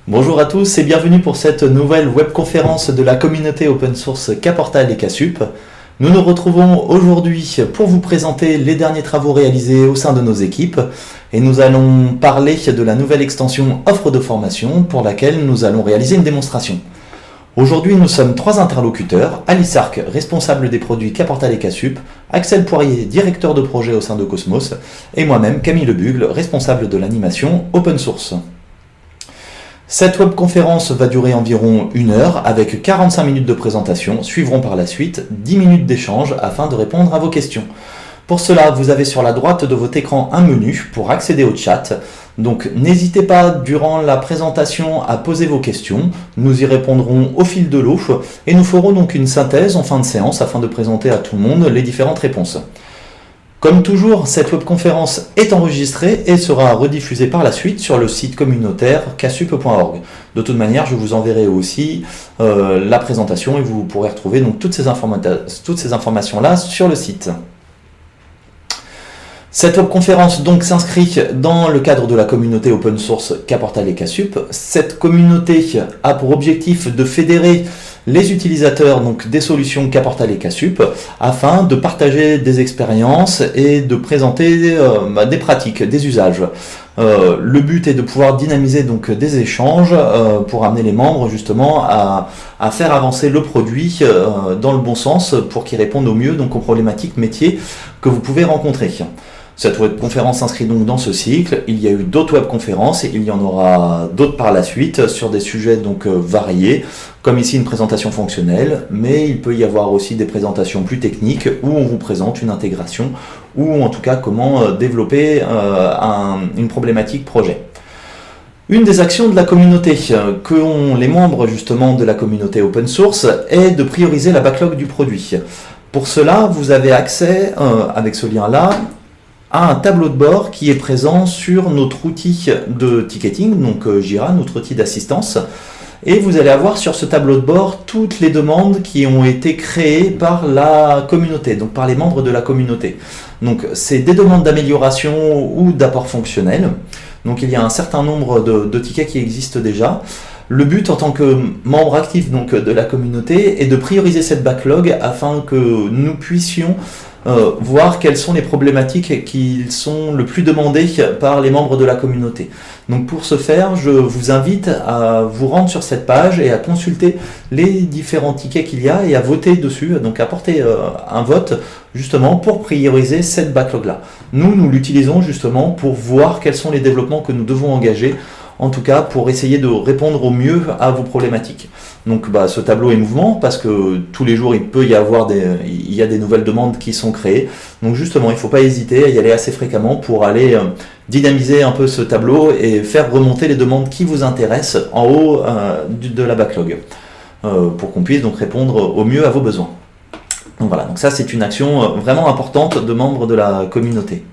Bonjour à tous et bienvenue pour cette nouvelle webconférence de la communauté open source Kportal et Ksup. Nous nous retrouvons aujourd'hui pour vous présenter les derniers travaux réalisés au sein de nos équipes et nous allons parler de la nouvelle extension offre de formation pour laquelle nous allons réaliser une démonstration. Aujourd'hui, nous sommes trois interlocuteurs, Alice Arc, responsable des produits Kportal et Ksup, Axel Poirier, directeur de projet au sein de Cosmos, et moi-même, Camille Lebugle, responsable de l'animation open source. Cette webconférence va durer environ 1 heure avec 45 minutes de présentation, suivront par la suite 10 minutes d'échange afin de répondre à vos questions. Pour cela, vous avez sur la droite de votre écran un menu pour accéder au chat. Donc n'hésitez pas durant la présentation à poser vos questions, nous y répondrons au fil de l'eau et nous ferons donc une synthèse en fin de séance afin de présenter à tout le monde les différentes réponses. Comme toujours, cette webconférence est enregistrée et sera rediffusée par la suite sur le site communautaire ksup.org. De toute manière, je vous enverrai aussi la présentation et vous pourrez retrouver donc toutes ces informations-là sur le site. Cette webconférence donc s'inscrit dans le cadre de la communauté open source Kportal et Ksup. Cette communauté a pour objectif de fédérer les utilisateurs donc des solutions Kportal et Ksup afin de partager des expériences et de présenter des pratiques, des usages. Le but est de pouvoir dynamiser donc des échanges pour amener les membres justement à faire avancer le produit dans le bon sens pour qu'il réponde au mieux donc aux problématiques métiers que vous pouvez rencontrer. Cette webconférence s'inscrit donc dans ce cycle. Il y a eu d'autres webconférences et il y en aura d'autres par la suite sur des sujets donc variés, comme ici une présentation fonctionnelle, mais il peut y avoir aussi des présentations plus techniques où on vous présente une intégration ou en tout cas comment développer une problématique projet. Une des actions de la communauté qu'ont les membres justement de la communauté open source est de prioriser la backlog du produit. Pour cela, vous avez accès avec ce lien-là à un tableau de bord qui est présent sur notre outil de ticketing, donc Jira, notre outil d'assistance. Et vous allez avoir sur ce tableau de bord toutes les demandes qui ont été créées par la communauté, donc par les membres de la communauté. Donc c'est des demandes d'amélioration ou d'apport fonctionnel. Donc il y a un certain nombre de tickets qui existent déjà. Le but en tant que membre actif donc, de la communauté est de prioriser cette backlog afin que nous puissions voir quelles sont les problématiques qui sont le plus demandées par les membres de la communauté. Donc pour ce faire, je vous invite à vous rendre sur cette page et à consulter les différents tickets qu'il y a et à voter dessus, donc apporter un vote justement pour prioriser cette backlog-là. Nous l'utilisons justement pour voir quels sont les développements que nous devons engager, en tout cas pour essayer de répondre au mieux à vos problématiques. Donc ce tableau est mouvement parce que tous les jours il y a des nouvelles demandes qui sont créées. Donc justement il ne faut pas hésiter à y aller assez fréquemment pour aller dynamiser un peu ce tableau et faire remonter les demandes qui vous intéressent en haut de la backlog pour qu'on puisse donc répondre au mieux à vos besoins. Donc voilà, donc ça c'est une action vraiment importante de membres de la communauté.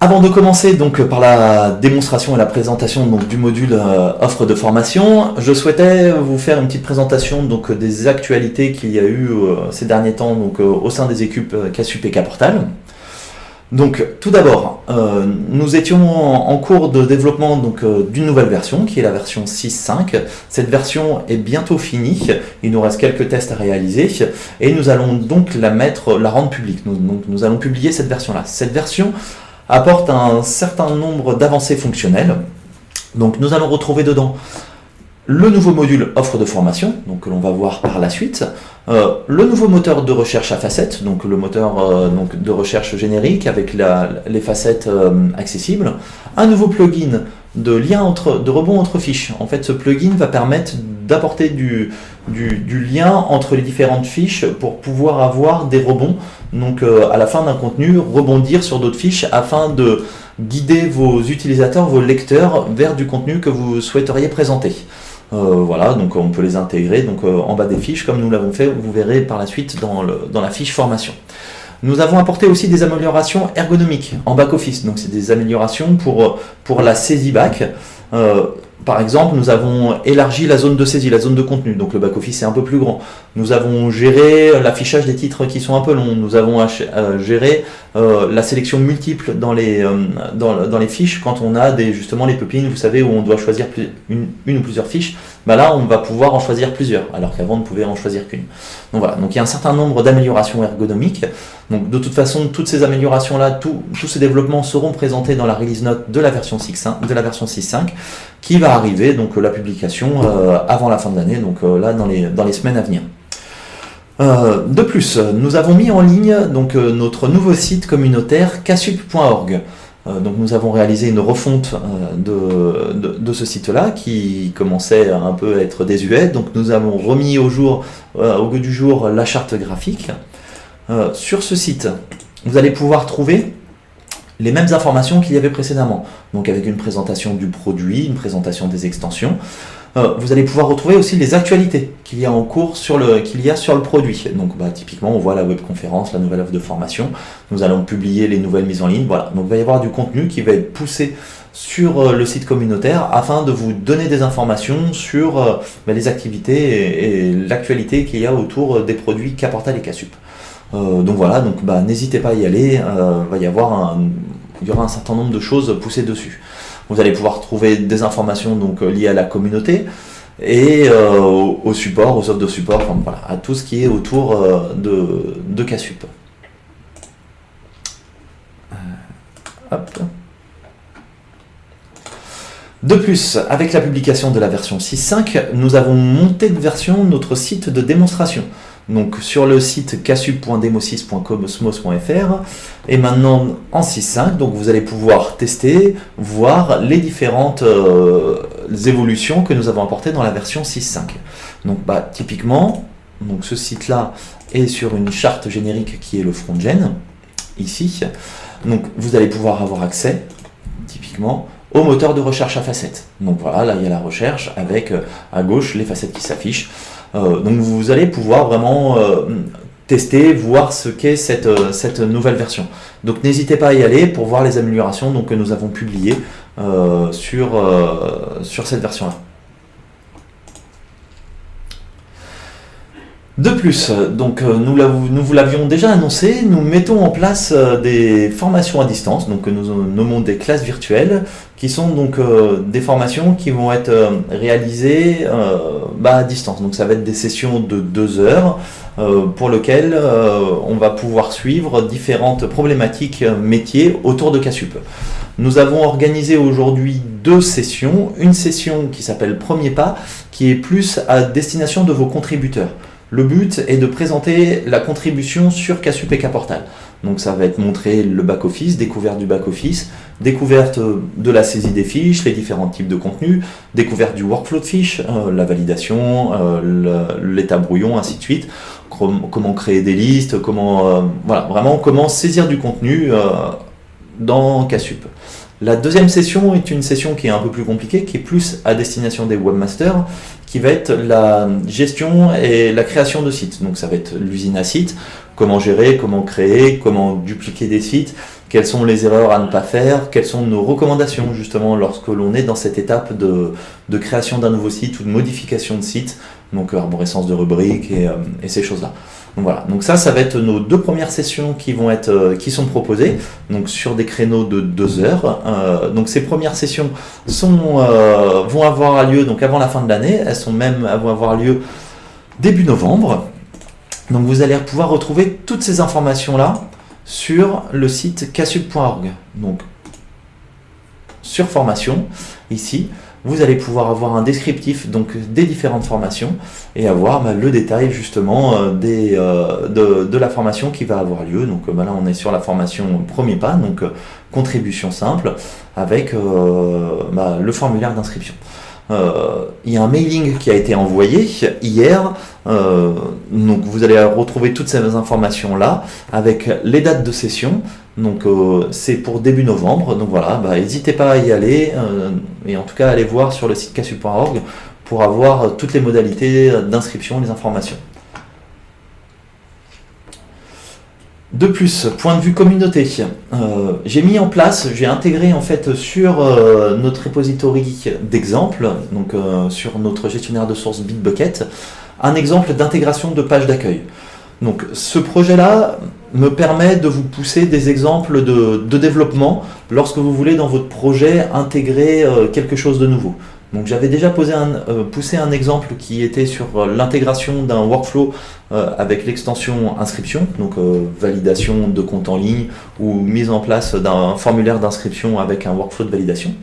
Avant de commencer donc par la démonstration et la présentation donc, du module offre de formation, je souhaitais vous faire une petite présentation donc, des actualités qu'il y a eu ces derniers temps donc, au sein des équipes Ksup et Kportal. Donc tout d'abord, nous étions en cours de développement d'une nouvelle version qui est la version 6.5. Cette version est bientôt finie, il nous reste quelques tests à réaliser et nous allons donc la rendre publique. Nous allons publier cette version-là. Cette version apporte un certain nombre d'avancées fonctionnelles. Donc nous allons retrouver dedans le nouveau module offre de formation, donc que l'on va voir par la suite, le nouveau moteur de recherche à facettes, donc le moteur de recherche générique avec les facettes accessibles, un nouveau plugin de rebond entre fiches. En fait, ce plugin va permettre d'apporter du lien entre les différentes fiches pour pouvoir avoir des rebonds, donc à la fin d'un contenu, rebondir sur d'autres fiches afin de guider vos utilisateurs, vos lecteurs vers du contenu que vous souhaiteriez présenter. Voilà, donc on peut les intégrer donc, en bas des fiches comme nous l'avons fait, vous verrez par la suite dans la fiche formation. Nous avons apporté aussi des améliorations ergonomiques en back-office, donc c'est des améliorations pour la saisie back. par exemple, nous avons élargi la zone de saisie, la zone de contenu, donc le back-office est un peu plus grand. Nous avons géré l'affichage des titres qui sont un peu longs. Nous avons géré la sélection multiple dans les fiches quand on a justement les pop-ins, vous savez, où on doit choisir une ou plusieurs fiches. Bah là, on va pouvoir en choisir plusieurs, alors qu'avant, on ne pouvait en choisir qu'une. Donc voilà, donc il y a un certain nombre d'améliorations ergonomiques. Donc de toute façon, toutes ces améliorations-là, tous ces développements seront présentés dans la release note de la version 6.5, qui va arriver, donc la publication avant la fin de l'année, donc là dans les semaines à venir. De plus, nous avons mis en ligne donc notre nouveau site communautaire casup.org. Donc nous avons réalisé une refonte de ce site-là qui commençait à un peu être désuet. Donc nous avons remis au goût du jour la charte graphique. Sur ce site, vous allez pouvoir trouver les mêmes informations qu'il y avait précédemment. Donc avec une présentation du produit, une présentation des extensions. Vous allez pouvoir retrouver aussi les actualités qu'il y a en cours sur le produit. Donc typiquement, on voit la webconférence, la nouvelle offre de formation. Nous allons publier les nouvelles mises en ligne. Voilà. Donc il va y avoir du contenu qui va être poussé sur le site communautaire afin de vous donner des informations sur les activités et l'actualité qu'il y a autour des produits Caportal et Casup. Donc voilà, donc n'hésitez pas à y aller. Il y aura un certain nombre de choses poussées dessus. Vous allez pouvoir trouver des informations donc liées à la communauté et au support, aux offres de support, enfin, voilà, à tout ce qui est autour de Casup. Hop. De plus, avec la publication de la version 6.5, nous avons monté de version notre site de démonstration. Donc sur le site casup.demo6.cosmos.fr et maintenant en 6.5, donc vous allez pouvoir tester, voir les différentes évolutions que nous avons apportées dans la version 6.5. Donc typiquement, donc ce site-là est sur une charte générique qui est le front-gen, ici. Donc vous allez pouvoir avoir accès, typiquement, au moteur de recherche à facettes. Donc voilà, là il y a la recherche avec à gauche les facettes qui s'affichent. Donc vous allez pouvoir vraiment tester, voir ce qu'est cette nouvelle version. Donc n'hésitez pas à y aller pour voir les améliorations donc, que nous avons publiées sur cette version-là. De plus, donc nous vous l'avions déjà annoncé, nous mettons en place des formations à distance, donc que nous nommons des classes virtuelles, qui sont donc des formations qui vont être réalisées à distance. Donc ça va être des sessions de 2 heures pour lesquelles on va pouvoir suivre différentes problématiques métiers autour de Casup. Nous avons organisé aujourd'hui 2 sessions, une session qui s'appelle Premier pas, qui est plus à destination de vos contributeurs. Le but est de présenter la contribution sur Casup et Caportal. Donc ça va être montrer le back-office, découverte du back-office, découverte de la saisie des fiches, les différents types de contenus, découverte du workflow de fiches, la validation, l'état brouillon, ainsi de suite, comment créer des listes, comment saisir du contenu dans Casup. La deuxième session est une session qui est un peu plus compliquée, qui est plus à destination des webmasters, qui va être la gestion et la création de sites. Donc ça va être l'usine à sites, comment gérer, comment créer, comment dupliquer des sites, quelles sont les erreurs à ne pas faire, quelles sont nos recommandations justement lorsque l'on est dans cette étape de création d'un nouveau site ou de modification de site, donc arborescence de rubriques et ces choses-là. Donc voilà, donc ça va être nos 2 premières sessions qui sont proposées, donc sur des créneaux de 2 heures. Donc ces premières sessions vont avoir lieu donc avant la fin de l'année, vont avoir lieu début novembre. Donc vous allez pouvoir retrouver toutes ces informations-là sur le site casup.org. Donc sur formation, ici, vous allez pouvoir avoir un descriptif donc, des différentes formations et avoir le détail justement de la formation qui va avoir lieu. Donc là on est sur la formation Premier pas, donc contribution simple avec le formulaire d'inscription. Il y a un mailing qui a été envoyé hier, donc vous allez retrouver toutes ces informations là avec les dates de session. Donc c'est pour début novembre, donc voilà, n'hésitez pas à y aller et en tout cas allez voir sur le site casup.org pour avoir toutes les modalités d'inscription, les informations. De plus, point de vue communauté, j'ai intégré en fait sur notre repository d'exemples, donc sur notre gestionnaire de sources Bitbucket, un exemple d'intégration de page d'accueil. Donc ce projet-là me permet de vous pousser des exemples de développement lorsque vous voulez dans votre projet intégrer quelque chose de nouveau. Donc j'avais déjà poussé un exemple qui était sur l'intégration d'un workflow avec l'extension inscription, donc validation de compte en ligne ou mise en place d'un formulaire d'inscription avec un workflow de validation.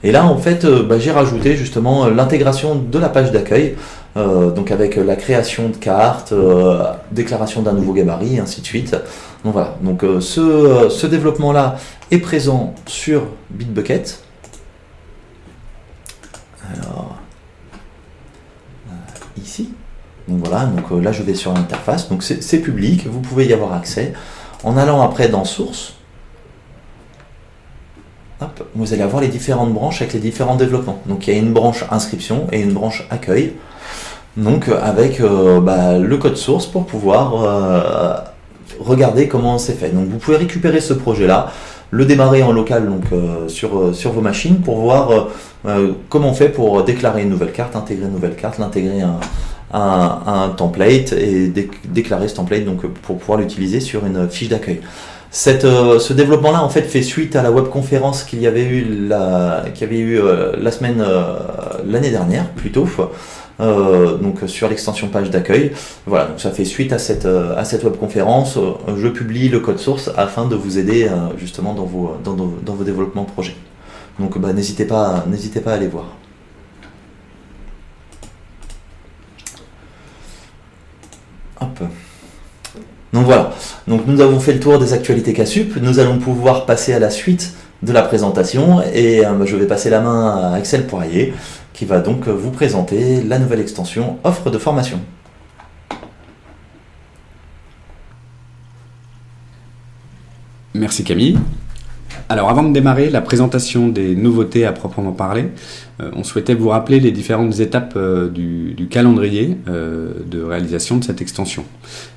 Et là en fait j'ai rajouté justement l'intégration de la page d'accueil, donc avec la création de cartes, déclaration d'un nouveau gabarit, ainsi de suite. Donc voilà, donc ce développement-là est présent sur Bitbucket. Alors, ici, donc voilà, donc là je vais sur l'interface, donc c'est public, vous pouvez y avoir accès. En allant après dans source, hop, vous allez avoir les différentes branches avec les différents développements. Donc il y a une branche inscription et une branche accueil, donc avec le code source pour pouvoir regarder comment c'est fait. Donc vous pouvez récupérer ce projet-là, le démarrer en local donc, sur vos machines pour voir comment on fait pour déclarer une nouvelle carte, intégrer une nouvelle carte, l'intégrer un template et déclarer ce template donc, pour pouvoir l'utiliser sur une fiche d'accueil. Ce développement-là en fait fait suite à la webconférence qu'il y avait eu l'année dernière plutôt. Donc sur l'extension page d'accueil. Voilà, donc ça fait suite à cette webconférence. Je publie le code source afin de vous aider justement dans vos développements projets. Donc n'hésitez pas à aller voir. Hop. Donc voilà, donc nous avons fait le tour des actualités CASUP. Nous allons pouvoir passer à la suite de la présentation et je vais passer la main à Axel Poirier qui va donc vous présenter la nouvelle extension offre de formation. Merci Camille. Alors avant de démarrer la présentation des nouveautés à proprement parler, on souhaitait vous rappeler les différentes étapes du calendrier de réalisation de cette extension.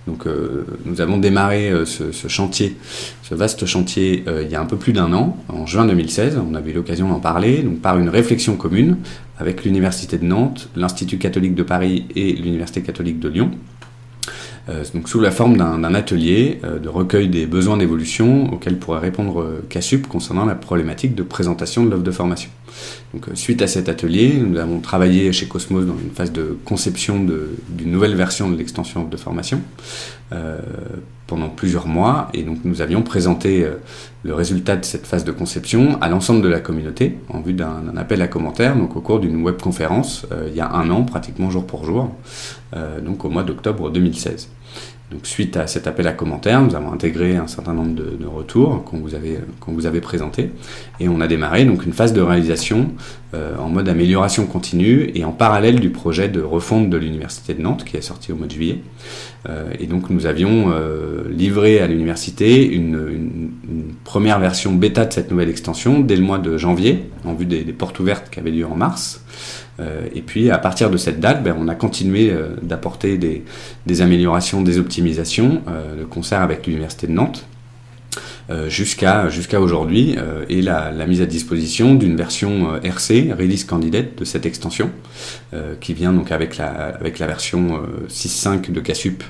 Donc nous avons démarré ce chantier, ce vaste chantier il y a un peu plus d'un an, en juin 2016, on avait eu l'occasion d'en parler, donc par une réflexion commune avec l'Université de Nantes, l'Institut catholique de Paris et l'Université catholique de Lyon. Donc sous la forme d'un atelier de recueil des besoins d'évolution auxquels pourrait répondre CASUP concernant la problématique de présentation de l'offre de formation. Donc suite à cet atelier, nous avons travaillé chez Cosmos dans une phase de conception d'une nouvelle version de l'extension offre de formation pendant plusieurs mois, et donc nous avions présenté le résultat de cette phase de conception à l'ensemble de la communauté en vue d'un appel à commentaires, donc au cours d'une webconférence il y a un an, pratiquement jour pour jour, donc au mois d'octobre 2016. Donc suite à cet appel à commentaires, nous avons intégré un certain nombre de retours qu'on vous avait présentés, et on a démarré donc une phase de réalisation en mode amélioration continue et en parallèle du projet de refonte de l'Université de Nantes qui est sorti au mois de juillet. Et donc nous avions livré à l'université une première version bêta de cette nouvelle extension dès le mois de janvier, en vue des portes ouvertes qui avaient lieu en mars. Et puis à partir de cette date, on a continué d'apporter des améliorations, des optimisations de concert avec l'Université de Nantes jusqu'à aujourd'hui et la mise à disposition d'une version RC, Release Candidate, de cette extension qui vient donc avec la version 6.5 de CASUP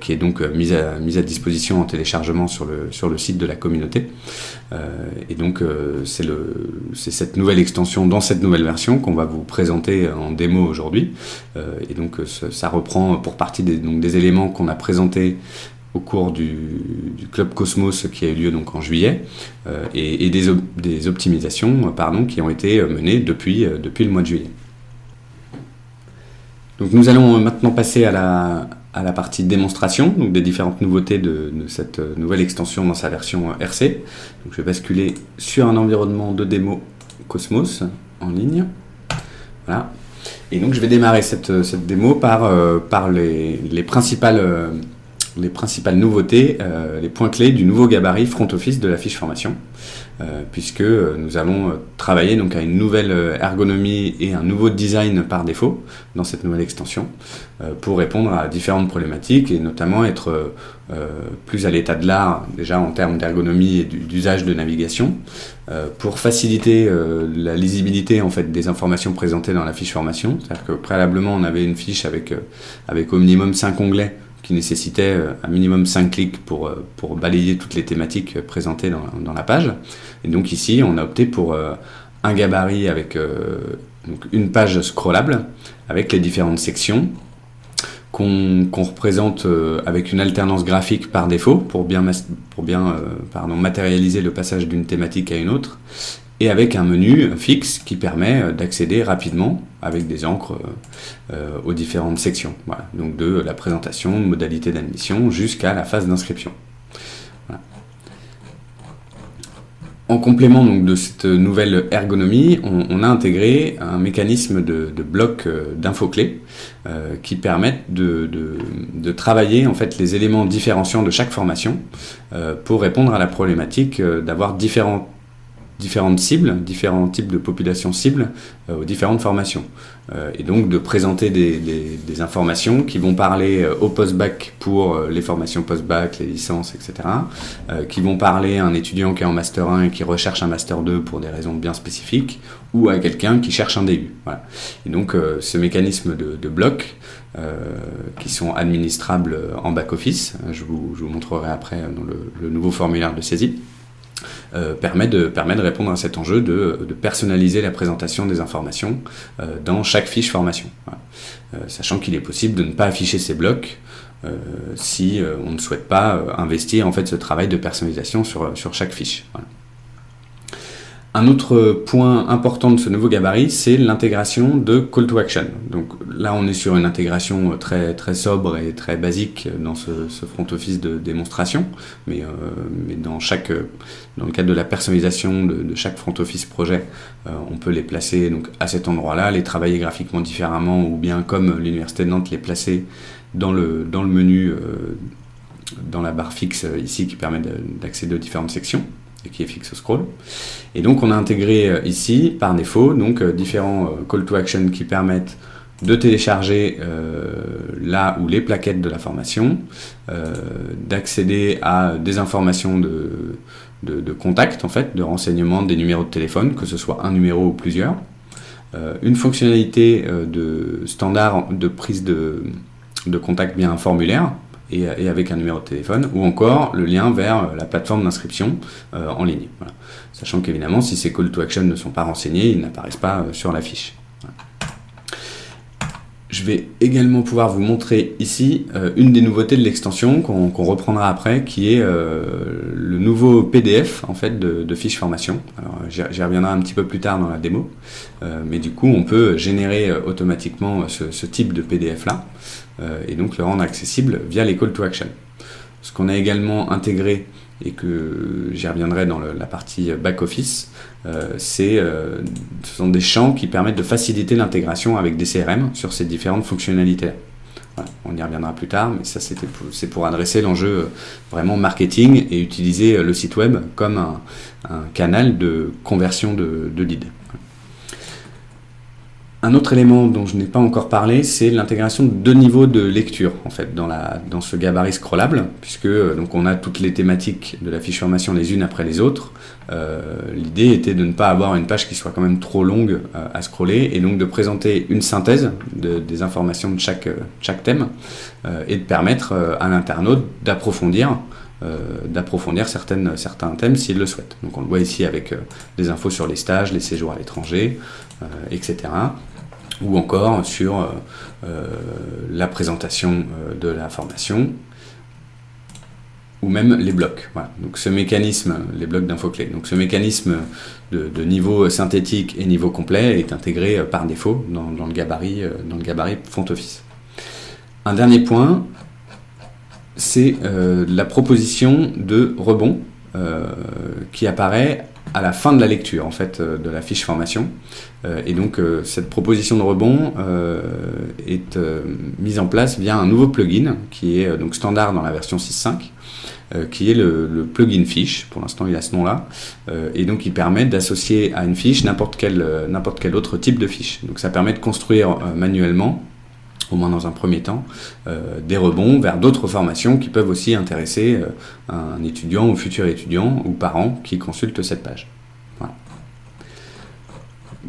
qui est donc mise à disposition en téléchargement sur le site de la communauté. Et donc c'est cette nouvelle extension dans cette nouvelle version qu'on va vous présenter en démo aujourd'hui. Et donc ça reprend pour partie des éléments qu'on a présentés au cours du Club Cosmos qui a eu lieu donc en juillet, et des optimisations qui ont été menées depuis le mois de juillet. Donc nous allons maintenant passer à la partie démonstration, donc des différentes nouveautés de cette nouvelle extension dans sa version RC. Donc je vais basculer sur un environnement de démo Cosmos en ligne. Voilà. Et donc je vais démarrer cette démo par les principales sont les principales nouveautés, les points clés du nouveau gabarit front office de la fiche formation, puisque nous allons travailler donc à une nouvelle ergonomie et un nouveau design par défaut dans cette nouvelle extension pour répondre à différentes problématiques et notamment être plus à l'état de l'art déjà en termes d'ergonomie et d'usage de navigation pour faciliter la lisibilité en fait des informations présentées dans la fiche formation. C'est-à-dire que préalablement on avait une fiche avec au minimum 5 onglets qui nécessitait un minimum 5 clics pour balayer toutes les thématiques présentées dans la page. Et donc ici, on a opté pour un gabarit avec donc une page scrollable avec les différentes sections qu'on représente avec une alternance graphique par défaut pour bien matérialiser le passage d'une thématique à une autre, et avec un menu fixe qui permet d'accéder rapidement avec des encres aux différentes sections. Voilà. Donc de la présentation, modalité d'admission jusqu'à la phase d'inscription. Voilà. En complément donc, de cette nouvelle ergonomie, on a intégré un mécanisme de blocs d'infos-clés qui permettent de travailler en fait, les éléments différenciants de chaque formation pour répondre à la problématique d'avoir différentes cibles, différents types de populations cibles aux différentes formations. Et donc de présenter des informations qui vont parler au post-bac pour les formations post-bac, les licences, etc. Qui vont parler à un étudiant qui est en Master 1 et qui recherche un Master 2 pour des raisons bien spécifiques, ou à quelqu'un qui cherche un DU. Voilà. Et donc ce mécanisme de blocs qui sont administrables en back-office, je vous montrerai après dans le nouveau formulaire de saisie, permet de répondre à cet enjeu de personnaliser la présentation des informations dans chaque fiche formation. Voilà. Sachant qu'il est possible de ne pas afficher ces blocs si on ne souhaite pas investir en fait, ce travail de personnalisation sur chaque fiche. Voilà. Un autre point important de ce nouveau gabarit, c'est l'intégration de call to action. Donc là, on est sur une intégration très, très sobre et très basique dans ce front office de démonstration, mais dans le cadre de la personnalisation de chaque front office projet, on peut les placer donc, à cet endroit-là, les travailler graphiquement différemment, ou bien comme l'Université de Nantes, les placer dans le menu, dans la barre fixe ici qui permet d'accéder aux différentes sections, et qui est fixe au scroll. Et donc on a intégré ici, par défaut, donc différents call to action qui permettent de télécharger là où les plaquettes de la formation, d'accéder à des informations de contact, en fait, de renseignements, des numéros de téléphone, que ce soit un numéro ou plusieurs, une fonctionnalité de standard de prise de contact via un formulaire, et avec un numéro de téléphone, ou encore le lien vers la plateforme d'inscription en ligne. Voilà. Sachant qu'évidemment, si ces call to action ne sont pas renseignés, ils n'apparaissent pas sur la fiche. Voilà. Je vais également pouvoir vous montrer ici une des nouveautés de l'extension qu'on reprendra après, qui est le nouveau PDF en fait, de fiche formation. Alors, j'y reviendrai un petit peu plus tard dans la démo, mais du coup on peut générer automatiquement ce type de PDF là, et donc le rendre accessible via les call to action. Ce qu'on a également intégré, et que j'y reviendrai dans la partie back-office, ce sont des champs qui permettent de faciliter l'intégration avec des CRM sur ces différentes fonctionnalités-là. Voilà, on y reviendra plus tard, mais ça c'est pour adresser l'enjeu vraiment marketing et utiliser le site web comme un canal de conversion de leads. Un autre élément dont je n'ai pas encore parlé, c'est l'intégration de 2 niveaux de lecture en fait, dans ce gabarit scrollable, puisque donc, on a toutes les thématiques de la fiche formation les unes après les autres. L'idée était de ne pas avoir une page qui soit quand même trop longue à scroller, et donc de présenter une synthèse des informations de chaque thème, et de permettre à l'internaute d'approfondir certains thèmes s'il le souhaite. Donc on le voit ici avec des infos sur les stages, les séjours à l'étranger, etc. Ou encore sur la présentation de la formation, ou même les blocs. Voilà. Donc ce mécanisme, les blocs d'infos-clés, donc ce mécanisme de niveau synthétique et niveau complet est intégré par défaut dans le gabarit front office. Un dernier point, c'est la proposition de rebond qui apparaît à la fin de la lecture en fait de la fiche formation. Et donc cette proposition de rebond est mise en place via un nouveau plugin qui est donc standard dans la version 6.5, qui est le plugin fiche. Pour l'instant, il a ce nom-là, et donc il permet d'associer à une fiche n'importe quel autre type de fiche. Donc ça permet de construire manuellement, au moins dans un premier temps, des rebonds vers d'autres formations qui peuvent aussi intéresser un étudiant ou futur étudiant ou parent qui consulte cette page.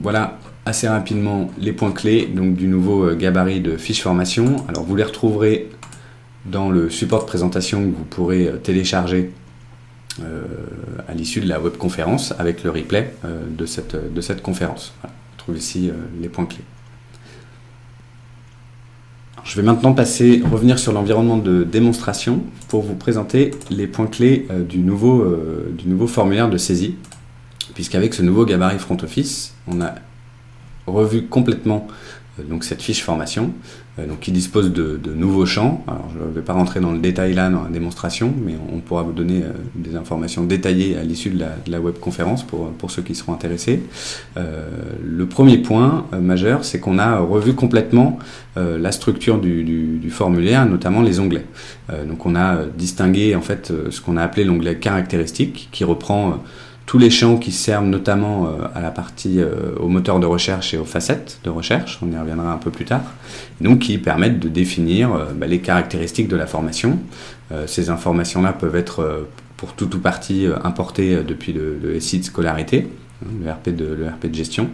Voilà assez rapidement les points clés donc, du nouveau gabarit de fiche formation. Alors vous les retrouverez dans le support de présentation que vous pourrez télécharger à l'issue de la webconférence avec le replay de cette conférence. Voilà, vous trouvez ici les points clés. Alors, je vais maintenant revenir sur l'environnement de démonstration pour vous présenter les points clés du nouveau formulaire de saisie, puisqu'avec ce nouveau gabarit front office, on a revu complètement donc cette fiche formation, donc qui dispose de nouveaux champs. Alors je ne vais pas rentrer dans le détail là dans la démonstration, mais on pourra vous donner des informations détaillées à l'issue de la webconférence pour ceux qui seront intéressés. Le premier point majeur, c'est qu'on a revu complètement la structure du formulaire, notamment les onglets. Donc on a distingué en fait ce qu'on a appelé l'onglet caractéristiques, qui reprend tous les champs qui servent notamment à la partie au moteur de recherche et aux facettes de recherche, on y reviendra un peu plus tard, donc qui permettent de définir les caractéristiques de la formation. Ces informations-là peuvent être pour tout ou partie importées depuis le SI de scolarité, le RP de gestion.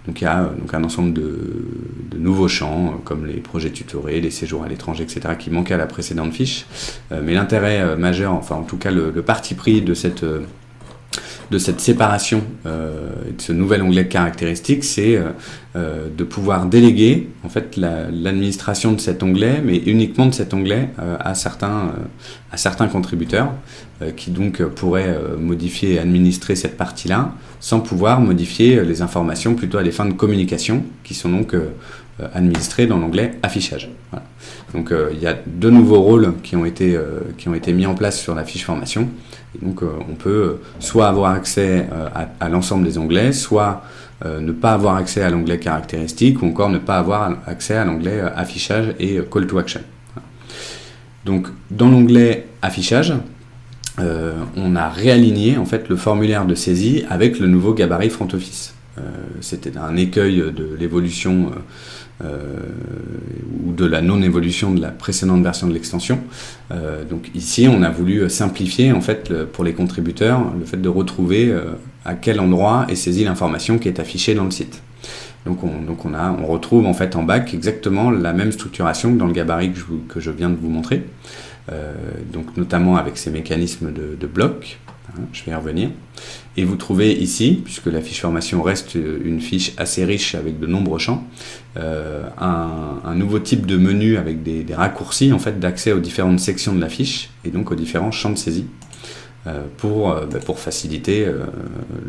Donc il y a un ensemble de nouveaux champs comme les projets tutorés, les séjours à l'étranger, etc. qui manquaient à la précédente fiche. Mais l'intérêt majeur, enfin en tout cas le parti pris de cette séparation et de ce nouvel onglet caractéristique, c'est de pouvoir déléguer en fait l'administration de cet onglet, mais uniquement de cet onglet à certains contributeurs qui donc pourraient modifier et administrer cette partie-là sans pouvoir modifier les informations plutôt à des fins de communication qui sont donc administrées dans l'onglet affichage. Voilà. Donc il y a deux nouveaux rôles qui ont été mis en place sur la fiche formation. Et donc on peut soit avoir accès à l'ensemble des onglets, soit ne pas avoir accès à l'onglet caractéristique, ou encore ne pas avoir accès à l'onglet affichage et call to action. Voilà. Donc dans l'onglet affichage, on a réaligné en fait le formulaire de saisie avec le nouveau gabarit front office. C'était un écueil de l'évolution ou de la non-évolution de la précédente version de l'extension. Donc ici, on a voulu simplifier en fait pour les contributeurs le fait de retrouver à quel endroit est saisie l'information qui est affichée dans le site. Donc on retrouve en fait en bac exactement la même structuration que dans le gabarit que je viens de vous montrer. Donc notamment avec ces mécanismes de blocs. Je vais y revenir. Et vous trouvez ici, puisque la fiche formation reste une fiche assez riche avec de nombreux champs, un nouveau type de menu avec des raccourcis en fait, d'accès aux différentes sections de la fiche et donc aux différents champs de saisie pour faciliter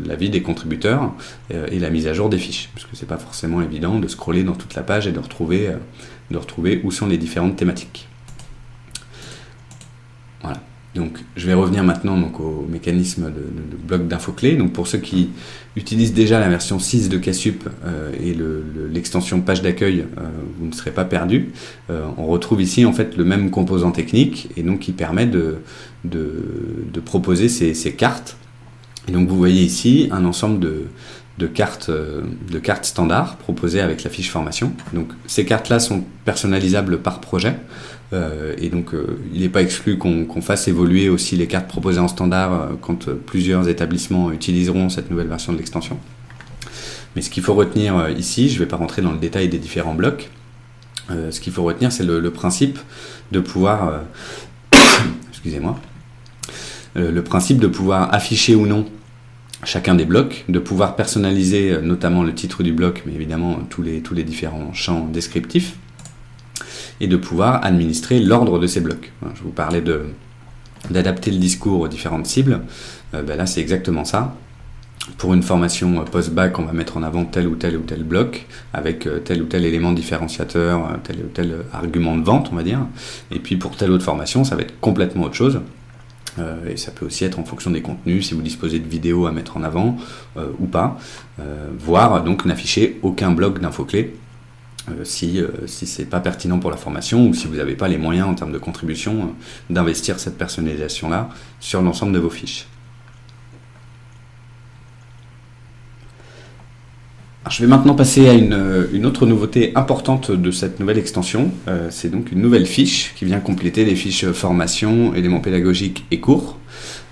la vie des contributeurs et la mise à jour des fiches. Parce que c'est pas forcément évident de scroller dans toute la page et de retrouver où sont les différentes thématiques. Voilà. Donc, je vais revenir maintenant donc, au mécanisme de bloc d'infos-clés. Donc, pour ceux qui utilisent déjà la version 6 de Casup et l'extension page d'accueil, vous ne serez pas perdus. On retrouve ici en fait le même composant technique et donc qui permet de proposer ces cartes. Et donc, vous voyez ici un ensemble de cartes standards proposées avec la fiche formation. Donc, ces cartes-là sont personnalisables par projet. Et donc il n'est pas exclu qu'on fasse évoluer aussi les cartes proposées en standard quand plusieurs établissements utiliseront cette nouvelle version de l'extension. Mais ce qu'il faut retenir ici, je ne vais pas rentrer dans le détail des différents blocs, ce qu'il faut retenir c'est le principe de pouvoir le principe de pouvoir afficher ou non chacun des blocs, de pouvoir personnaliser notamment le titre du bloc, mais évidemment tous les différents champs descriptifs, et de pouvoir administrer l'ordre de ces blocs. Je vous parlais d'adapter le discours aux différentes cibles. Là, c'est exactement ça. Pour une formation post-bac, on va mettre en avant tel ou tel bloc, avec tel ou tel élément différenciateur, tel ou tel argument de vente, on va dire. Et puis pour telle autre formation, ça va être complètement autre chose. Et ça peut aussi être en fonction des contenus, si vous disposez de vidéos à mettre en avant ou pas, voire donc n'afficher aucun bloc d'infos-clés si c'est pas pertinent pour la formation ou si vous n'avez pas les moyens en termes de contribution d'investir cette personnalisation-là sur l'ensemble de vos fiches. Alors, je vais maintenant passer à une autre nouveauté importante de cette nouvelle extension. C'est donc une nouvelle fiche qui vient compléter les fiches formation, éléments pédagogiques et cours.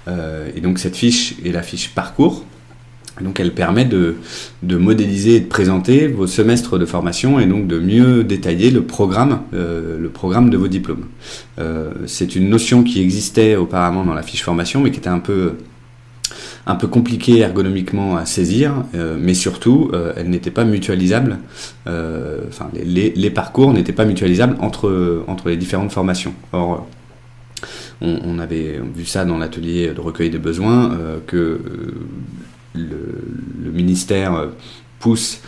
Et donc cette fiche est la fiche parcours. Donc elle permet de modéliser et de présenter vos semestres de formation et donc de mieux détailler le programme de vos diplômes. C'est une notion qui existait auparavant dans la fiche formation mais qui était un peu compliquée ergonomiquement à saisir, mais surtout elle n'était pas mutualisable. Les parcours n'étaient pas mutualisables entre les différentes formations. Or, on avait vu ça dans l'atelier de recueil des besoins, que le ministère pousse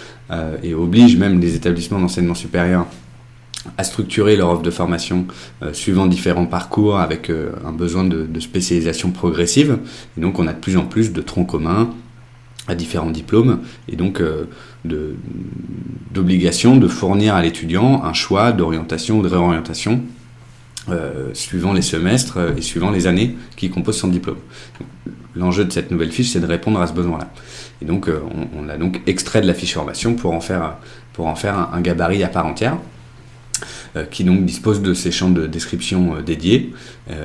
et oblige même les établissements d'enseignement supérieur à structurer leur offre de formation suivant différents parcours avec un besoin de spécialisation progressive. Et donc on a de plus en plus de troncs communs à différents diplômes et donc d'obligation de fournir à l'étudiant un choix d'orientation ou de réorientation suivant les semestres et suivant les années qui composent son diplôme. L'enjeu de cette nouvelle fiche, c'est de répondre à ce besoin-là. Et donc, on l'a donc extrait de la fiche formation pour en faire un gabarit à part entière, qui donc dispose de ces champs de description dédiés,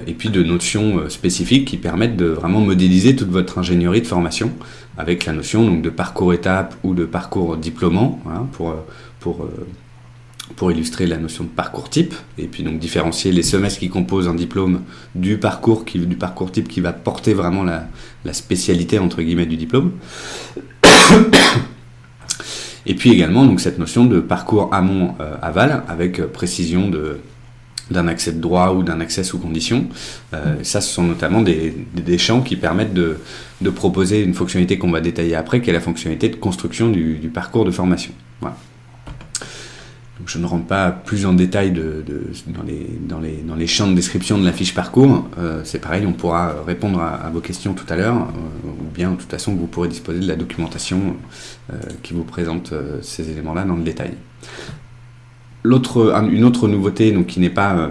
et puis de notions spécifiques qui permettent de vraiment modéliser toute votre ingénierie de formation, avec la notion donc, de parcours étape ou de parcours diplômant, voilà, pour illustrer la notion de parcours type, et puis donc différencier les semestres qui composent un diplôme du parcours type qui va porter vraiment la spécialité entre guillemets du diplôme. Et puis également donc cette notion de parcours amont-aval avec précision d'un accès de droit ou d'un accès sous condition. Ça, ce sont notamment des champs qui permettent de proposer une fonctionnalité qu'on va détailler après, qui est la fonctionnalité de construction du parcours de formation. Voilà. Donc je ne rentre pas plus en détail dans les champs de description de la fiche parcours. C'est pareil, on pourra répondre à vos questions tout à l'heure, ou bien de toute façon vous pourrez disposer de la documentation qui vous présente ces éléments-là dans le détail. Une autre nouveauté donc, qui n'est pas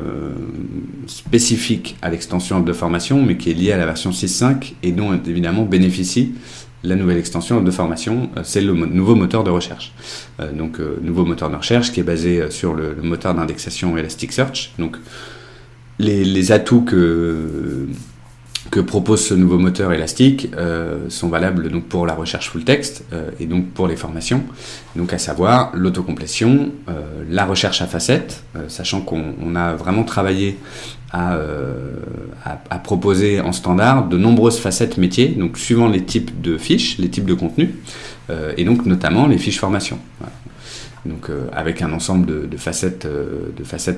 spécifique à l'extension de formation, mais qui est liée à la version 6.5 et dont évidemment bénéficie la nouvelle extension de formation, c'est le nouveau moteur de recherche. Nouveau moteur de recherche qui est basé sur le moteur d'indexation Elasticsearch. Donc, les atouts que propose ce nouveau moteur Elastic sont valables donc, pour la recherche full text et donc pour les formations. Donc, à savoir l'autocomplétion, la recherche à facettes, sachant qu'on a vraiment travaillé à proposer en standard de nombreuses facettes métiers, donc suivant les types de fiches, les types de contenus, et donc notamment les fiches formation. Voilà. Donc avec un ensemble de facettes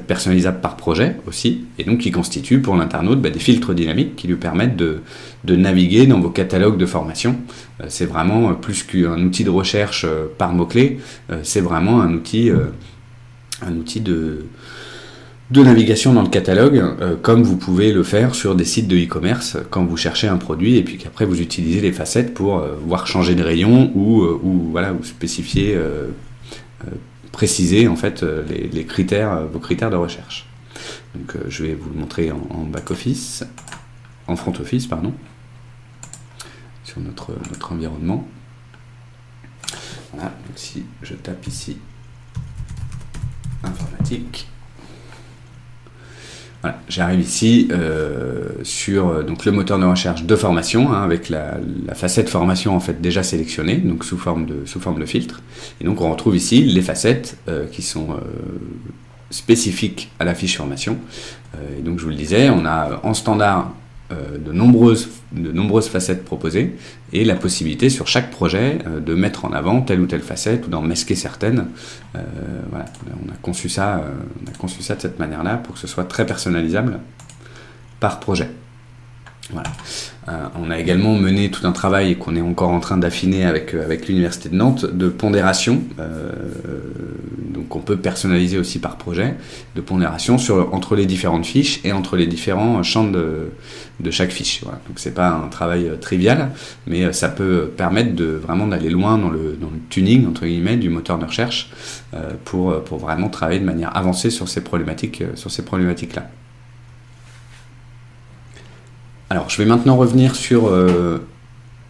personnalisables par projet aussi, et donc qui constituent pour l'internaute des filtres dynamiques qui lui permettent de naviguer dans vos catalogues de formation. C'est vraiment plus qu'un outil de recherche par mots-clés, c'est vraiment un outil de navigation dans le catalogue, comme vous pouvez le faire sur des sites de e-commerce quand vous cherchez un produit et puis qu'après vous utilisez les facettes pour voir changer de rayon ou spécifier, préciser en fait les critères, vos critères de recherche. Donc je vais vous le montrer en back-office, en front-office, pardon, sur notre environnement. Voilà, donc si je tape ici informatique. Voilà, j'arrive ici sur donc le moteur de recherche de formation avec la facette formation en fait déjà sélectionnée donc sous forme de filtre, et donc on retrouve ici les facettes qui sont spécifiques à la fiche formation, et donc je vous le disais, on a en standard de nombreuses facettes proposées et la possibilité sur chaque projet de mettre en avant telle ou telle facette ou d'en masquer certaines. Voilà, on a conçu ça de cette manière-là pour que ce soit très personnalisable par projet. Voilà. On a également mené tout un travail qu'on est encore en train d'affiner avec l'Université de Nantes de pondération. Donc donc on peut personnaliser aussi par projet de pondération entre les différentes fiches et entre les différents champs de chaque fiche. Voilà. Donc c'est pas un travail trivial, mais ça peut permettre vraiment d'aller loin dans le tuning entre guillemets du moteur de recherche pour vraiment travailler de manière avancée sur ces problématiques-là. Alors je vais maintenant revenir sur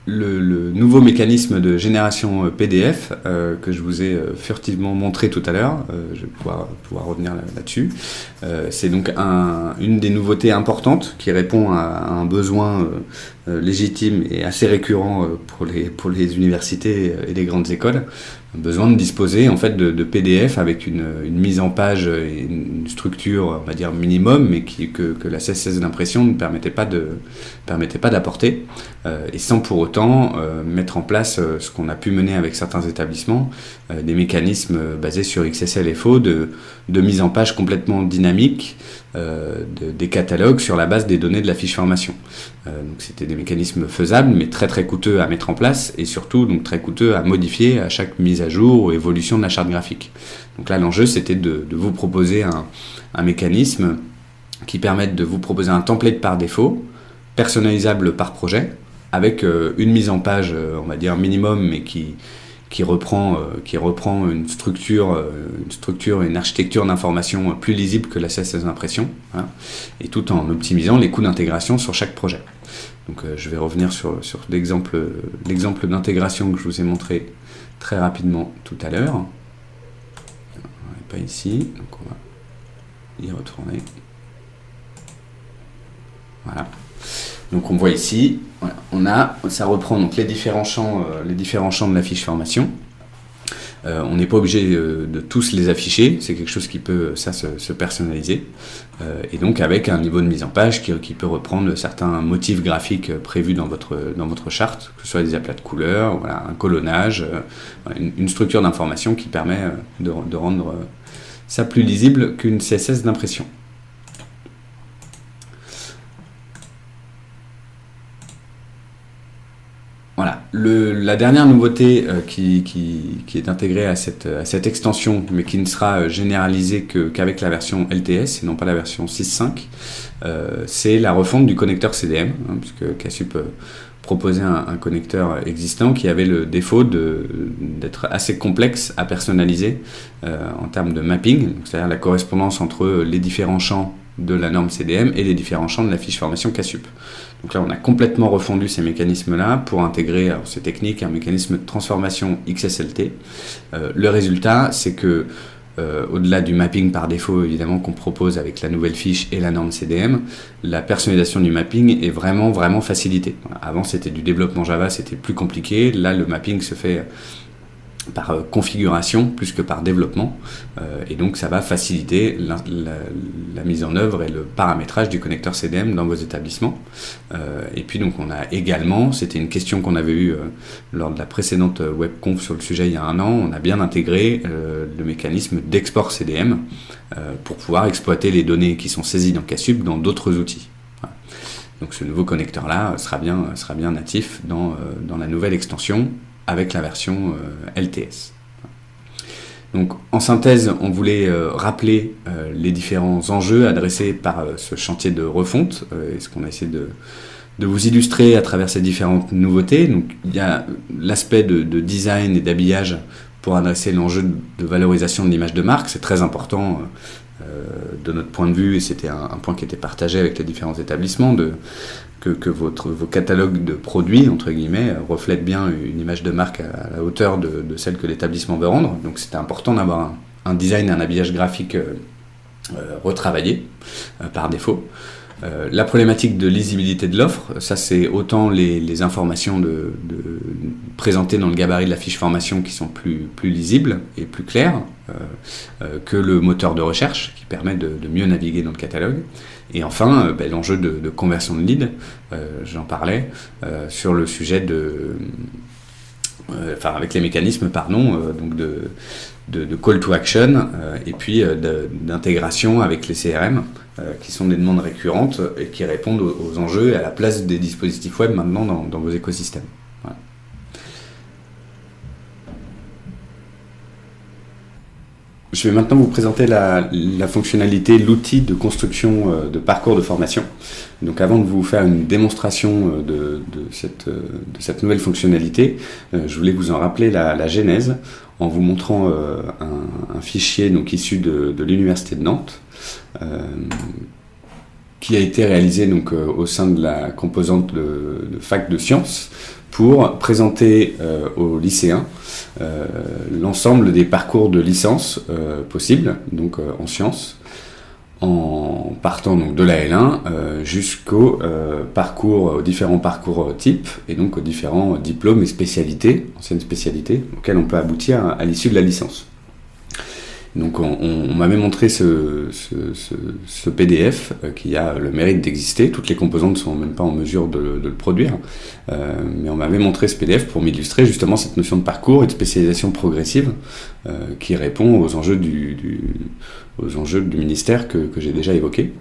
le nouveau mécanisme de génération PDF que je vous ai furtivement montré tout à l'heure. Je vais pouvoir revenir là-dessus. C'est donc une des nouveautés importantes qui répond à un besoin légitime et assez récurrent pour les universités et les grandes écoles. Un besoin de disposer en fait de PDF avec une mise en page et une structure, on va dire minimum, mais que la CSS d'impression ne permettait pas d'apporter, et sans pour autant mettre en place ce qu'on a pu mener avec certains établissements, des mécanismes basés sur XSLFO de mise en page complètement dynamique des catalogues sur la base des données de la fiche formation. Donc c'était des mécanismes faisables, mais très très coûteux à mettre en place, et surtout donc très coûteux à modifier à chaque mise à jour ou évolution de la charte graphique. Donc là l'enjeu c'était de vous proposer un mécanisme qui permette de vous proposer un template par défaut, personnalisable par projet, avec une mise en page, on va dire minimum, mais qui reprend une structure et une architecture d'information plus lisible que la CSS d'impression, hein, et tout en optimisant les coûts d'intégration sur chaque projet. Donc je vais revenir sur l'exemple d'intégration que je vous ai montré très rapidement tout à l'heure. On n'est pas ici, donc on va y retourner. Voilà. Donc on voit ici, voilà, ça reprend donc les différents champs de la fiche formation. On n'est pas obligé de tous les afficher, c'est quelque chose qui peut se personnaliser, et donc avec un niveau de mise en page qui peut reprendre certains motifs graphiques prévus dans votre charte, que ce soit des aplats de couleurs, voilà, un colonnage, une structure d'information qui permet de rendre ça plus lisible qu'une CSS d'impression. Voilà. La dernière nouveauté qui est intégrée à cette extension, mais qui ne sera généralisée qu'avec la version LTS et non pas la version 6.5, c'est la refonte du connecteur CDM, hein, puisque Casup proposait un connecteur existant qui avait le défaut d'être assez complexe à personnaliser en termes de mapping, c'est-à-dire la correspondance entre les différents champs de la norme CDM et les différents champs de la fiche formation Casup. Donc là, on a complètement refondu ces mécanismes-là pour intégrer, alors c'est technique, un mécanisme de transformation XSLT. Le résultat, c'est que, au-delà du mapping par défaut, évidemment, qu'on propose avec la nouvelle fiche et la norme CDM, la personnalisation du mapping est vraiment, vraiment facilitée. Avant, c'était du développement Java, c'était plus compliqué. Là, le mapping se fait par configuration plus que par développement, et donc ça va faciliter la mise en œuvre et le paramétrage du connecteur CDM dans vos établissements. Et puis donc on a également, c'était une question qu'on avait eue lors de la précédente webconf sur le sujet il y a un an, on a bien intégré le mécanisme d'export CDM pour pouvoir exploiter les données qui sont saisies dans Casup dans d'autres outils. Voilà. Donc ce nouveau connecteur-là sera bien natif dans la nouvelle extension avec la version LTS. Donc, en synthèse, on voulait rappeler les différents enjeux adressés par ce chantier de refonte, et ce qu'on a essayé de vous illustrer à travers ces différentes nouveautés. Donc, il y a l'aspect de design et d'habillage pour adresser l'enjeu de valorisation de l'image de marque. C'est très important de notre point de vue, et c'était un point qui était partagé avec les différents établissements, que vos catalogues de produits, entre guillemets, reflètent bien une image de marque à la hauteur de celle que l'établissement veut rendre. Donc c'était important d'avoir un design et un habillage graphique retravaillé par défaut. La problématique de lisibilité de l'offre, ça c'est autant les informations présentées dans le gabarit de la fiche formation qui sont plus lisibles et plus claires, que le moteur de recherche qui permet de mieux naviguer dans le catalogue. Et enfin, l'enjeu de conversion de lead, j'en parlais, sur le sujet avec les mécanismes, donc de call to action, et puis d'intégration avec les CRM, qui sont des demandes récurrentes et qui répondent aux enjeux et à la place des dispositifs web maintenant dans vos écosystèmes. Voilà. Je Je vais maintenant vous présenter la fonctionnalité, l'outil de construction de parcours de formation. Donc avant de vous faire une démonstration de cette nouvelle fonctionnalité, je voulais vous en rappeler la genèse en vous montrant un fichier donc, issu de l'Université de Nantes qui a été réalisé donc, au sein de la composante de fac de sciences pour présenter aux lycéens l'ensemble des parcours de licence possibles donc, en sciences, en partant donc, de la L1 jusqu'aux aux différents parcours types et donc aux différents diplômes et spécialités, anciennes spécialités, auxquelles on peut aboutir à l'issue de la licence. Donc on m'avait montré ce PDF qui a le mérite d'exister. Toutes les composantes ne sont même pas en mesure de le produire, mais on m'avait montré ce PDF pour m'illustrer justement cette notion de parcours et de spécialisation progressive qui répond aux enjeux du ministère que j'ai déjà évoqué.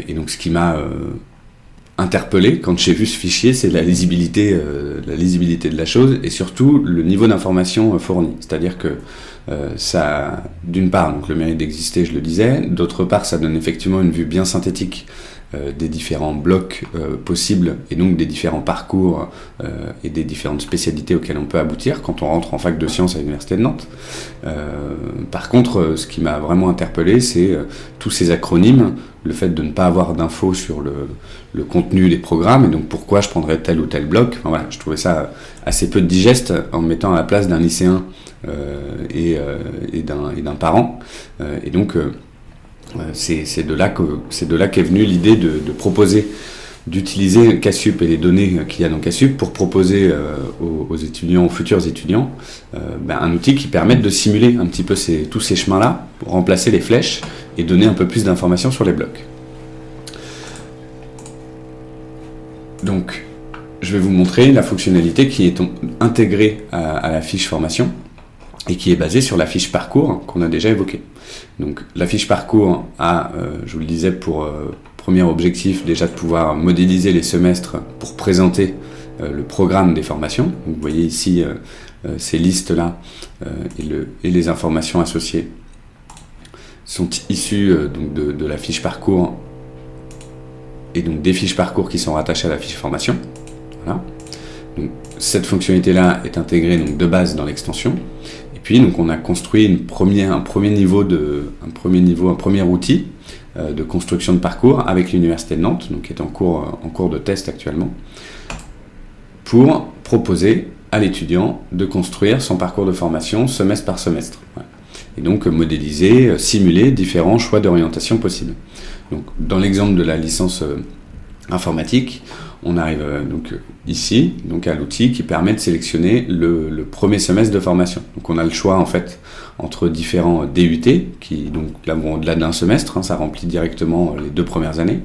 Et donc ce qui m'a interpellé quand j'ai vu ce fichier, c'est la lisibilité de la chose et surtout le niveau d'information fourni. C'est-à-dire que ça, d'une part, donc le mérite d'exister, je le disais, d'autre part, ça donne effectivement une vue bien synthétique des différents blocs possibles et donc des différents parcours et des différentes spécialités auxquelles on peut aboutir quand on rentre en fac de sciences à l'Université de Nantes. Par contre, ce qui m'a vraiment interpellé, c'est tous ces acronymes, le fait de ne pas avoir d'infos sur le contenu des programmes et donc pourquoi je prendrais tel ou tel bloc. Enfin, voilà, je trouvais ça assez peu digeste en me mettant à la place d'un lycéen et d'un parent. Et donc c'est de là qu'est venue l'idée de proposer, d'utiliser Cassup et les données qu'il y a dans Cassup pour proposer aux étudiants, aux futurs étudiants, un outil qui permette de simuler un petit peu tous ces chemins-là, pour remplacer les flèches et donner un peu plus d'informations sur les blocs. Donc, je vais vous montrer la fonctionnalité qui est intégrée à la fiche formation et qui est basée sur la fiche parcours qu'on a déjà évoquée. Donc la fiche parcours a, je vous le disais, pour premier objectif déjà de pouvoir modéliser les semestres pour présenter le programme des formations. Donc, vous voyez ici ces listes-là et les informations associées sont issues donc de la fiche parcours et donc des fiches parcours qui sont rattachées à la fiche formation. Voilà. Donc, cette fonctionnalité-là est intégrée donc, de base dans l'extension. Et puis, donc, on a construit un premier outil de construction de parcours avec l'Université de Nantes, donc, qui est en cours de test actuellement, pour proposer à l'étudiant de construire son parcours de formation semestre par semestre. Voilà. Et donc, modéliser, simuler différents choix d'orientation possibles. Donc, dans l'exemple de la licence informatique, on arrive donc ici donc à l'outil qui permet de sélectionner le premier semestre de formation. Donc on a le choix en fait entre différents DUT qui donc là vont au-delà d'un semestre, ça remplit directement les 2 premières années,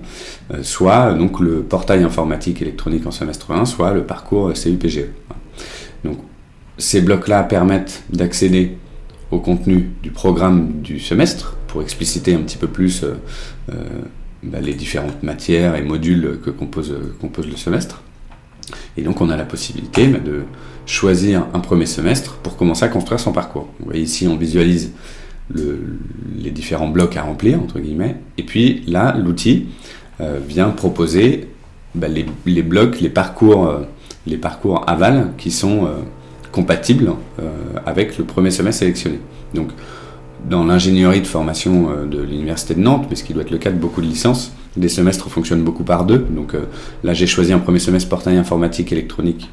soit donc le portail informatique électronique en semestre 1, soit le parcours CUPGE. Donc ces blocs-là permettent d'accéder au contenu du programme du semestre pour expliciter un petit peu plus les différentes matières et modules que compose le semestre. Et donc on a la possibilité de choisir un premier semestre pour commencer à construire son parcours. Vous voyez ici on visualise les différents blocs à remplir, entre guillemets, et puis là l'outil vient proposer les blocs, les parcours aval qui sont compatibles avec le premier semestre sélectionné. Donc dans l'ingénierie de formation de l'Université de Nantes, mais ce qui doit être le cas de beaucoup de licences, les semestres fonctionnent beaucoup par deux. Donc là, j'ai choisi un premier semestre portail informatique électronique.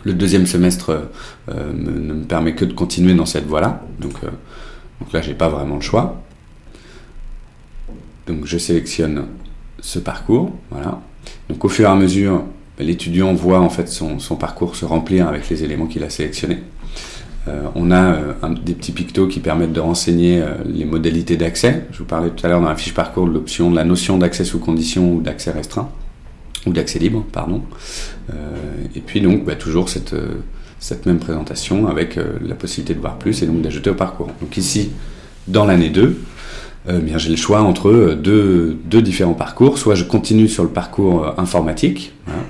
Le deuxième semestre ne me permet que de continuer dans cette voie-là. Donc là, j'ai pas vraiment le choix. Donc je sélectionne ce parcours. Voilà. Donc au fur et à mesure, l'étudiant voit en fait son parcours se remplir avec les éléments qu'il a sélectionnés. On a des petits pictos qui permettent de renseigner les modalités d'accès. Je vous parlais tout à l'heure dans la fiche parcours de l'option de la notion d'accès sous condition ou d'accès restreint, ou d'accès libre, pardon. Et puis donc toujours cette même présentation avec la possibilité de voir plus et donc d'ajouter au parcours. Donc ici, dans l'année 2, j'ai le choix entre deux différents parcours. Soit je continue sur le parcours informatique, voilà.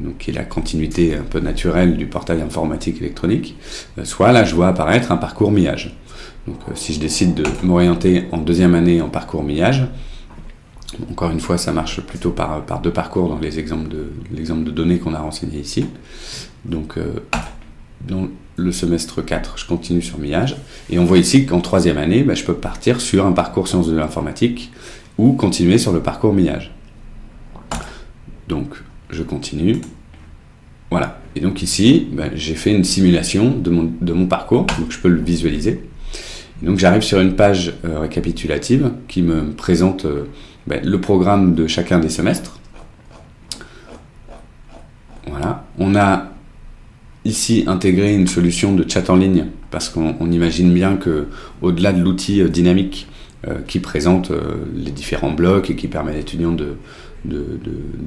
Donc donc qui est la continuité un peu naturelle du portail informatique électronique, soit là je vois apparaître un parcours millage. Donc si je décide de m'orienter en deuxième année en parcours millage, encore une fois ça marche plutôt par deux parcours dans l'exemple de données qu'on a renseigné ici. Donc dans le semestre 4, je continue sur millage, et on voit ici qu'en troisième année, je peux partir sur un parcours sciences de l'informatique ou continuer sur le parcours millage. Donc je continue, voilà, et donc ici j'ai fait une simulation de mon parcours, donc je peux le visualiser. Et donc j'arrive sur une page récapitulative qui me présente le programme de chacun des semestres. Voilà, on a ici intégré une solution de chat en ligne, parce qu'on imagine bien que au-delà de l'outil dynamique qui présente les différents blocs et qui permet à l'étudiant de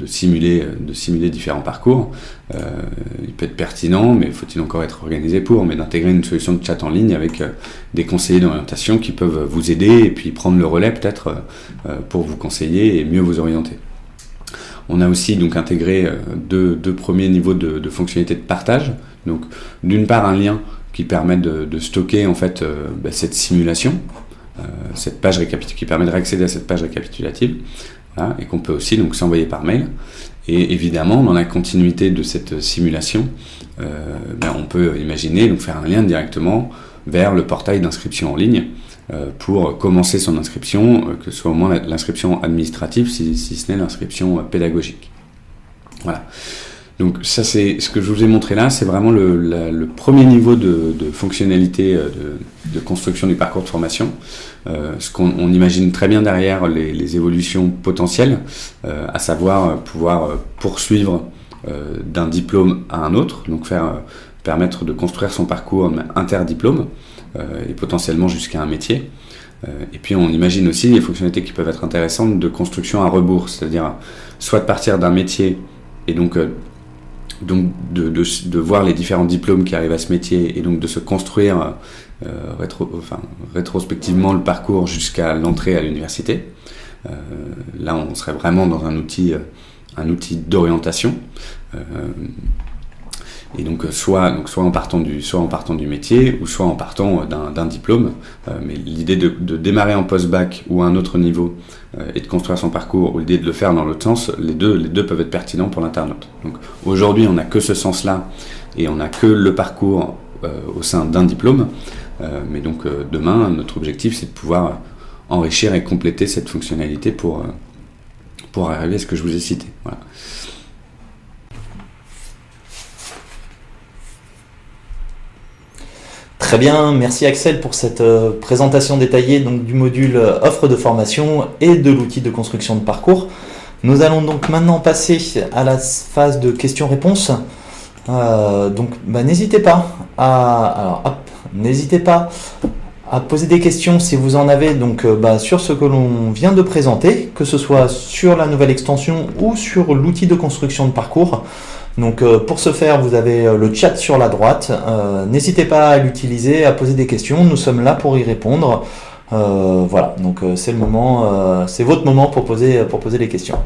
simuler différents parcours, il peut être pertinent, mais faut-il encore être organisé mais d'intégrer une solution de chat en ligne avec des conseillers d'orientation qui peuvent vous aider et puis prendre le relais peut-être pour vous conseiller et mieux vous orienter. On a aussi donc intégré deux premiers niveaux de fonctionnalités de partage. Donc d'une part un lien qui permet de stocker en fait cette simulation, cette page qui permet de réaccéder à cette page récapitulative, voilà, et qu'on peut aussi donc s'envoyer par mail. Et évidemment dans la continuité de cette simulation, on peut imaginer donc faire un lien directement vers le portail d'inscription en ligne pour commencer son inscription, que ce soit au moins l'inscription administrative si ce n'est l'inscription pédagogique. Voilà. Donc ça c'est ce que je vous ai montré là, c'est vraiment le premier niveau de fonctionnalité de construction du parcours de formation. Ce qu'on imagine très bien derrière les évolutions potentielles, à savoir pouvoir poursuivre d'un diplôme à un autre, donc permettre de construire son parcours interdiplôme et potentiellement jusqu'à un métier. Et puis on imagine aussi les fonctionnalités qui peuvent être intéressantes de construction à rebours, c'est-à-dire soit de partir d'un métier et donc de voir les différents diplômes qui arrivent à ce métier et donc de se construire rétrospectivement le parcours jusqu'à l'entrée à l'université. Là on serait vraiment dans un outil d'orientation. Et donc soit en partant du métier ou soit en partant d'un diplôme, mais l'idée de démarrer en post-bac ou à un autre niveau et de construire son parcours, ou l'idée de le faire dans l'autre sens, les deux peuvent être pertinents pour l'internaute. Donc aujourd'hui on n'a que ce sens-là et on n'a que le parcours au sein d'un diplôme, mais donc demain notre objectif c'est de pouvoir enrichir et compléter cette fonctionnalité pour arriver à ce que je vous ai cité. Voilà. Très bien, merci Axel pour cette présentation détaillée donc, du module offre de formation et de l'outil de construction de parcours. Nous allons donc maintenant passer à la phase de questions-réponses. N'hésitez pas à poser des questions si vous en avez sur ce que l'on vient de présenter, que ce soit sur la nouvelle extension ou sur l'outil de construction de parcours. Donc pour ce faire, vous avez le chat sur la droite. N'hésitez pas à l'utiliser, à poser des questions. Nous sommes là pour y répondre. Voilà, donc c'est votre moment pour poser les questions.